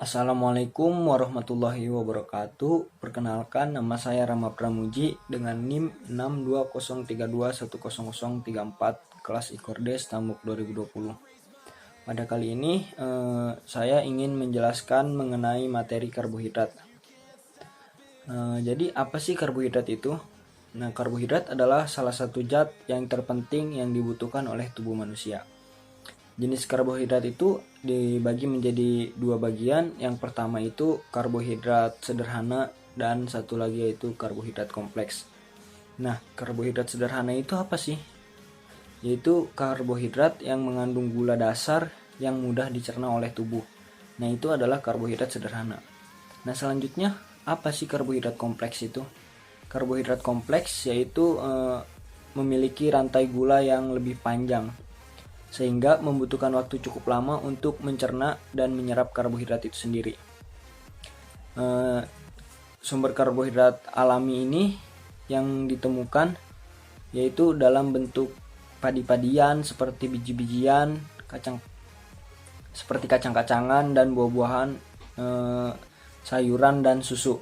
Assalamualaikum warahmatullahi wabarakatuh. Perkenalkan, nama saya Rama Pramuji dengan NIM 62032100034 kelas IKORDES Tamuk 2020. Pada kali ini saya ingin menjelaskan mengenai materi karbohidrat. Jadi apa sih karbohidrat itu? Nah, karbohidrat adalah salah satu zat yang terpenting yang dibutuhkan oleh tubuh manusia. Jenis karbohidrat itu dibagi menjadi dua bagian. Yang pertama itu karbohidrat sederhana dan satu lagi yaitu karbohidrat kompleks. Nah, karbohidrat sederhana itu apa sih? Yaitu karbohidrat yang mengandung gula dasar yang mudah dicerna oleh tubuh. Nah, itu adalah karbohidrat sederhana. Nah, selanjutnya apa sih karbohidrat kompleks itu? Karbohidrat kompleks yaitu memiliki rantai gula yang lebih panjang, sehingga membutuhkan waktu cukup lama untuk mencerna dan menyerap karbohidrat itu sendiri. Sumber karbohidrat alami ini yang ditemukan yaitu dalam bentuk padi-padian seperti biji-bijian, seperti kacang-kacangan dan buah-buahan, sayuran dan susu.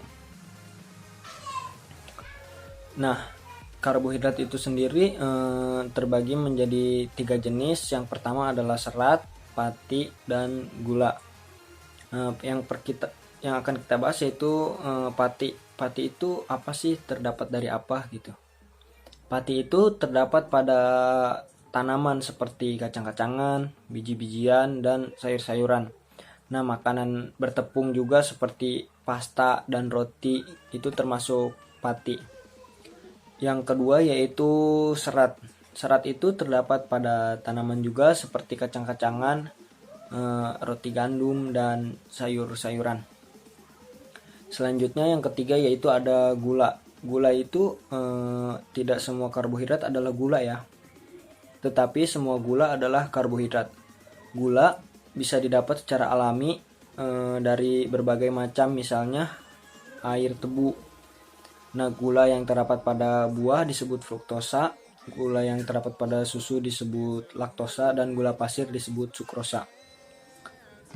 Nah, karbohidrat itu sendiri terbagi menjadi 3 jenis. Yang pertama adalah serat, pati, dan gula. Yang akan kita bahas yaitu pati. Pati itu apa sih? Terdapat dari apa gitu? Pati itu terdapat pada tanaman seperti kacang-kacangan, biji-bijian, dan sayur-sayuran. Nah, makanan bertepung juga seperti pasta dan roti itu termasuk pati. Yang kedua yaitu serat. Serat itu terdapat pada tanaman juga seperti kacang-kacangan, roti gandum, dan sayur-sayuran. Selanjutnya yang ketiga yaitu ada gula. Gula itu tidak semua karbohidrat adalah gula ya, tetapi semua gula adalah karbohidrat. Gula bisa didapat secara alami dari berbagai macam, misalnya air tebu. Nah, gula yang terdapat pada buah disebut fruktosa, gula yang terdapat pada susu disebut laktosa, dan gula pasir disebut sukrosa.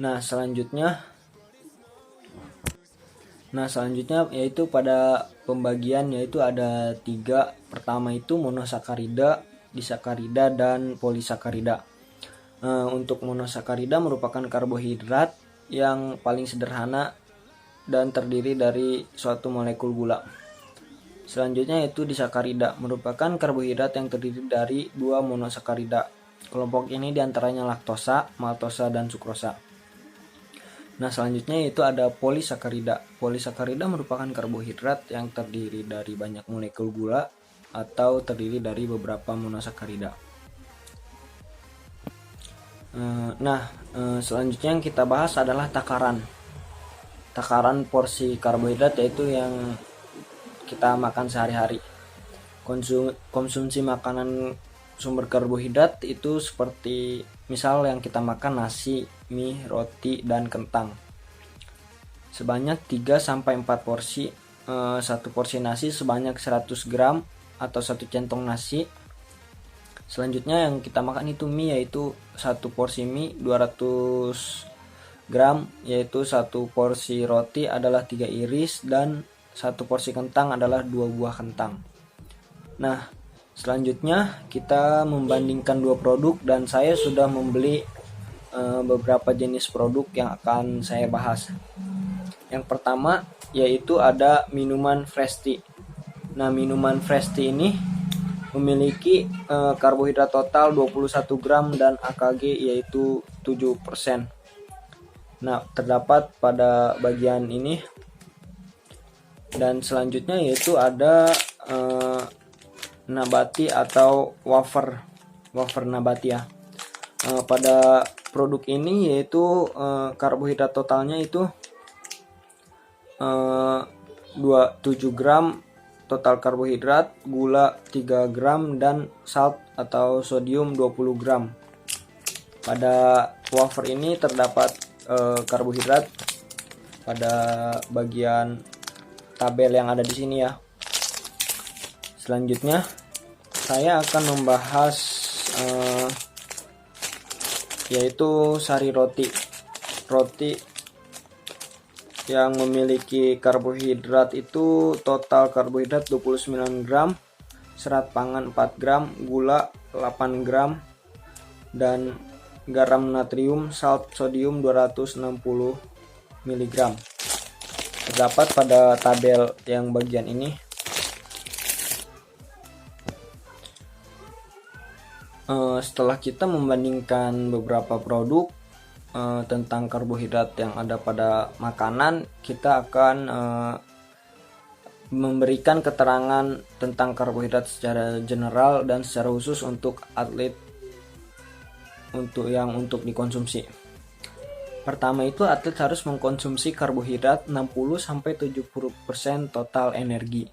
Nah, selanjutnya yaitu pada pembagian, yaitu ada 3. Pertama itu monosakarida, disakarida, dan polisakarida. Untuk monosakarida merupakan karbohidrat yang paling sederhana dan terdiri dari suatu molekul gula. Selanjutnya yaitu disakarida, merupakan karbohidrat yang terdiri dari 2 monosakarida. Kelompok ini diantaranya laktosa, maltosa, dan sukrosa. Nah, selanjutnya yaitu ada polisakarida. Polisakarida merupakan karbohidrat yang terdiri dari banyak molekul gula atau terdiri dari beberapa monosakarida. Selanjutnya yang kita bahas adalah takaran. Takaran porsi karbohidrat yaitu yang kita makan sehari-hari. Konsumsi makanan sumber karbohidrat itu seperti misal yang kita makan nasi, mie, roti, dan kentang. Sebanyak 3-4 porsi. Satu porsi nasi sebanyak 100 gram atau 1 centong nasi. Selanjutnya yang kita makan itu mie, yaitu 1 porsi mie 200 gram, yaitu 1 porsi roti adalah 3 iris, dan 1 porsi kentang adalah 2 buah kentang. Nah, selanjutnya kita membandingkan 2 produk, dan saya sudah membeli beberapa jenis produk yang akan saya bahas. Yang pertama yaitu ada minuman Fresh Tea. Nah, minuman Fresh Tea ini memiliki karbohidrat total 21 gram dan AKG yaitu 7%. Nah, terdapat pada bagian ini. Dan selanjutnya yaitu ada nabati atau wafer nabati ya. Pada produk ini yaitu karbohidrat totalnya itu 7 gram total karbohidrat, gula 3 gram, dan salt atau sodium 20 gram. Pada wafer ini terdapat karbohidrat pada bagian tabel yang ada di sini ya. Selanjutnya saya akan membahas yaitu sari roti. yang memiliki karbohidrat itu total karbohidrat 29 gram, serat pangan 4 gram, gula 8 gram, dan garam natrium, salt sodium 260 mg. Terdapat pada tabel yang bagian ini. Setelah kita membandingkan beberapa produk tentang karbohidrat yang ada pada makanan, kita akan memberikan keterangan tentang karbohidrat secara general dan secara khusus untuk atlet untuk dikonsumsi. Pertama itu, atlet harus mengkonsumsi karbohidrat 60-70% total energi.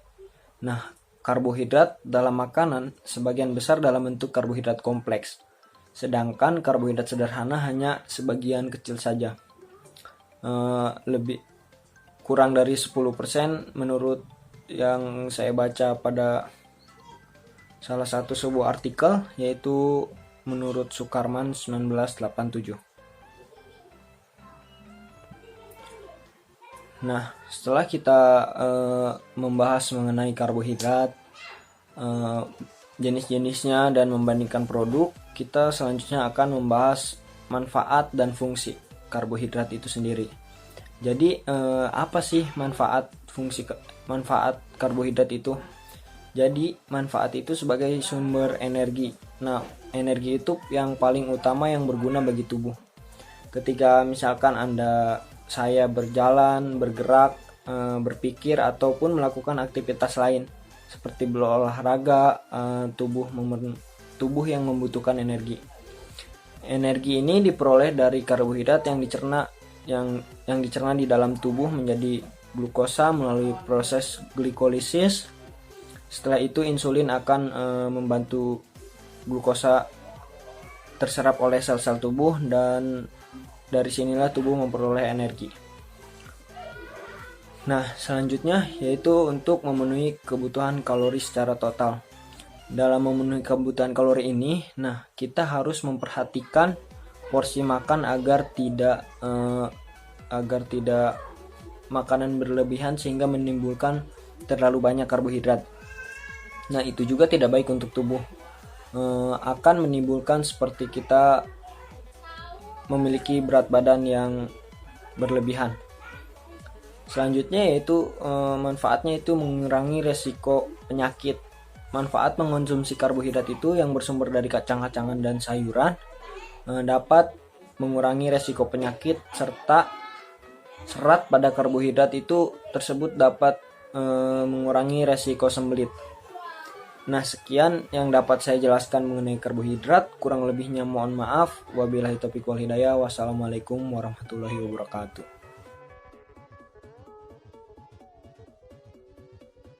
Nah, karbohidrat dalam makanan sebagian besar dalam bentuk karbohidrat kompleks, sedangkan karbohidrat sederhana hanya sebagian kecil saja. Lebih kurang dari 10% menurut yang saya baca pada salah satu sebuah artikel, yaitu menurut Sukarman 1987. Nah, setelah kita membahas mengenai karbohidrat, jenis-jenisnya dan membandingkan produk, kita selanjutnya akan membahas manfaat dan fungsi karbohidrat itu sendiri. Jadi apa sih manfaat karbohidrat itu? Jadi manfaat itu sebagai sumber energi. Nah, energi itu yang paling utama yang berguna bagi tubuh. Ketika misalkan saya berjalan, bergerak, berpikir ataupun melakukan aktivitas lain seperti berolahraga, tubuh yang membutuhkan energi. Energi ini diperoleh dari karbohidrat yang dicerna di dalam tubuh menjadi glukosa melalui proses glikolisis. Setelah itu insulin akan membantu glukosa terserap oleh sel-sel tubuh, dan dari sinilah tubuh memperoleh energi. Nah, selanjutnya yaitu untuk memenuhi kebutuhan kalori secara total. Dalam memenuhi kebutuhan kalori ini, kita harus memperhatikan porsi makan agar tidak makanan berlebihan sehingga menimbulkan terlalu banyak karbohidrat. Nah, itu juga tidak baik untuk tubuh. Akan menimbulkan seperti kita memiliki berat badan yang berlebihan. Selanjutnya yaitu manfaatnya itu mengurangi resiko penyakit. Manfaat mengonsumsi karbohidrat itu yang bersumber dari kacang-kacangan dan sayuran dapat mengurangi resiko penyakit, serta serat pada karbohidrat itu tersebut dapat mengurangi resiko sembelit. Nah, sekian yang dapat saya jelaskan mengenai karbohidrat. Kurang lebihnya mohon maaf. Wabillahi taufiq wal hidayah. Wassalamualaikum warahmatullahi wabarakatuh.